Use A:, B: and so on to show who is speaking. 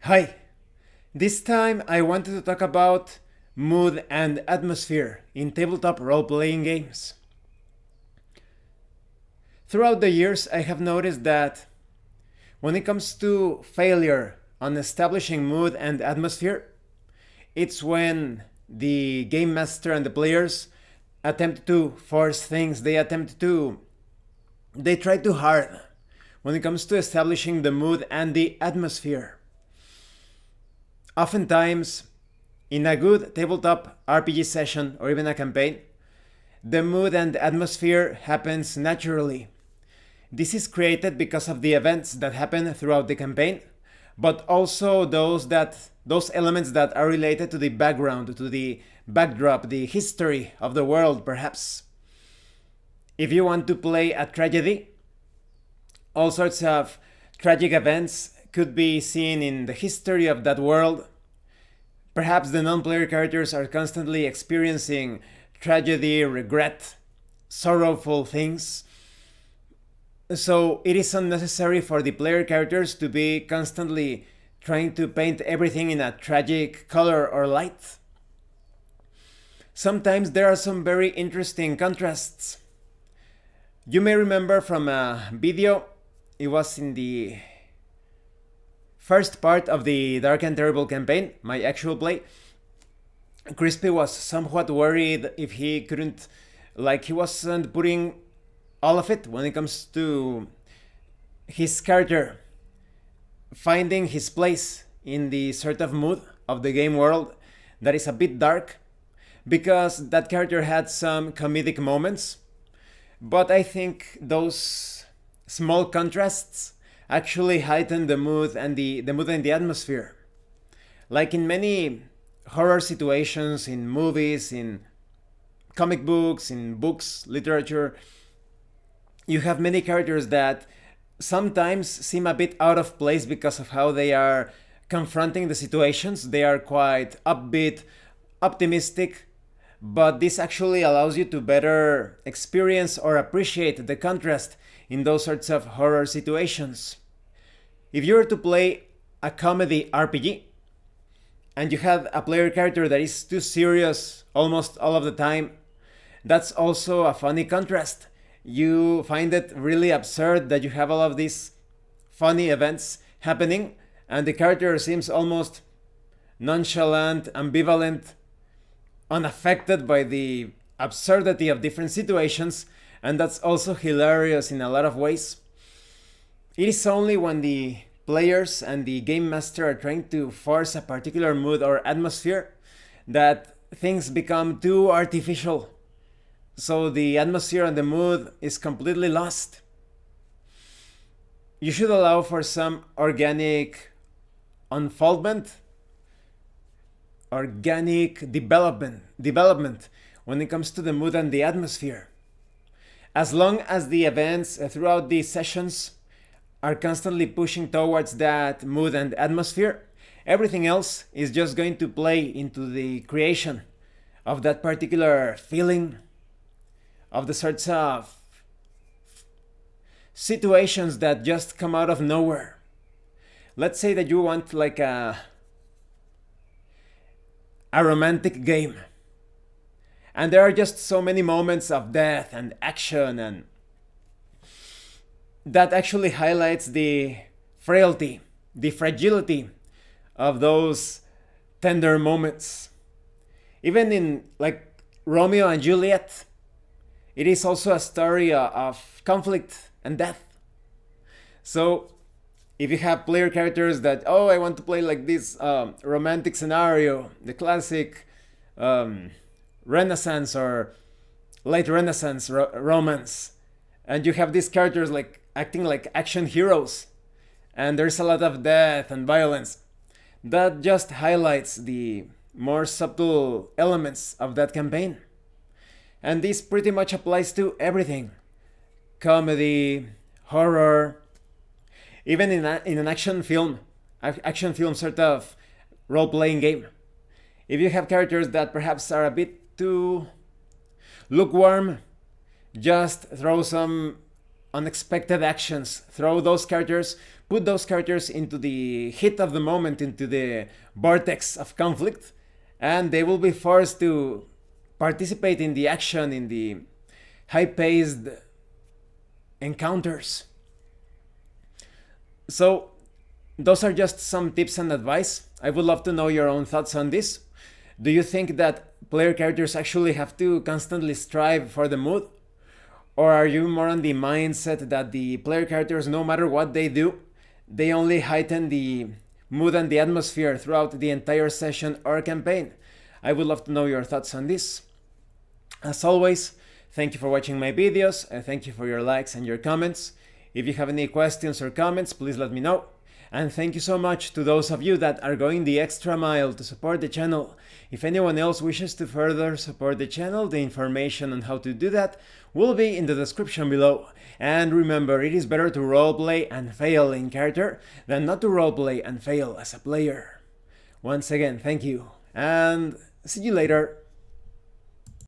A: Hi, this time I wanted to talk about mood and atmosphere in tabletop role-playing games. Throughout the years, I have noticed that when it comes to failure on establishing mood and atmosphere, it's when the game master and the players attempt to force things, they try too hard when it comes to establishing the mood and the atmosphere. Oftentimes, in a good tabletop RPG session or even a campaign, the mood and atmosphere happens naturally. This is created because of the events that happen throughout the campaign, but also those elements that are related to the background, to the backdrop, the history of the world, perhaps. If you want to play a tragedy, all sorts of tragic events could be seen in the history of that world. Perhaps the non-player characters are constantly experiencing tragedy, regret, sorrowful things. So it is unnecessary for the player characters to be constantly trying to paint everything in a tragic color or light. Sometimes there are some very interesting contrasts. You may remember from a video, it was in the first part of the Dark and Terrible campaign, my actual play. Crispy was somewhat worried if he wasn't putting all of it when it comes to his character finding his place in the sort of mood of the game world that is a bit dark, because that character had some comedic moments. But I think those small contrasts actually heighten the mood and the atmosphere. Like in many horror situations, in movies, in comic books, in books, literature, you have many characters that sometimes seem a bit out of place because of how they are confronting the situations. They are quite upbeat, optimistic, but this actually allows you to better experience or appreciate the contrast in those sorts of horror situations. If you were to play a comedy RPG and you have a player character that is too serious almost all of the time, that's also a funny contrast. You find it really absurd that you have all of these funny events happening and the character seems almost nonchalant, ambivalent, unaffected by the absurdity of different situations, and that's also hilarious in a lot of ways. It is only when the players and the game master are trying to force a particular mood or atmosphere that things become too artificial. So the atmosphere and the mood is completely lost. You should allow for some organic unfoldment, organic development when it comes to the mood and the atmosphere. As long as the events throughout these sessions are constantly pushing towards that mood and atmosphere, everything else is just going to play into the creation of that particular feeling, of the sorts of situations that just come out of nowhere. Let's say that you want like a romantic game, and there are just so many moments of death and action, and that actually highlights the frailty, the fragility of those tender moments. Even in like Romeo and Juliet, it is also a story of conflict and death. So if you have player characters that, oh, I want to play like this romantic scenario, the classic Renaissance or late Renaissance romance, and you have these characters like acting like action heroes, and there's a lot of death and violence, that just highlights the more subtle elements of that campaign. And this pretty much applies to everything: comedy, horror, even in an action film sort of role-playing game. If you have characters that perhaps are a bit too lukewarm, just throw some unexpected actions, throw those characters, put those characters into the heat of the moment, into the vortex of conflict, and they will be forced to participate in the action, in the high-paced encounters. So those are just some tips and advice. I would love to know your own thoughts on this. Do you think that player characters actually have to constantly strive for the mood? Or are you more on the mindset that the player characters, no matter what they do, they only heighten the mood and the atmosphere throughout the entire session or campaign? I would love to know your thoughts on this. As always, thank you for watching my videos, and thank you for your likes and your comments. If you have any questions or comments, please let me know. And thank you so much to those of you that are going the extra mile to support the channel. If anyone else wishes to further support the channel, the information on how to do that will be in the description below. And remember, it is better to roleplay and fail in character than not to roleplay and fail as a player. Once again, thank you, and see you later.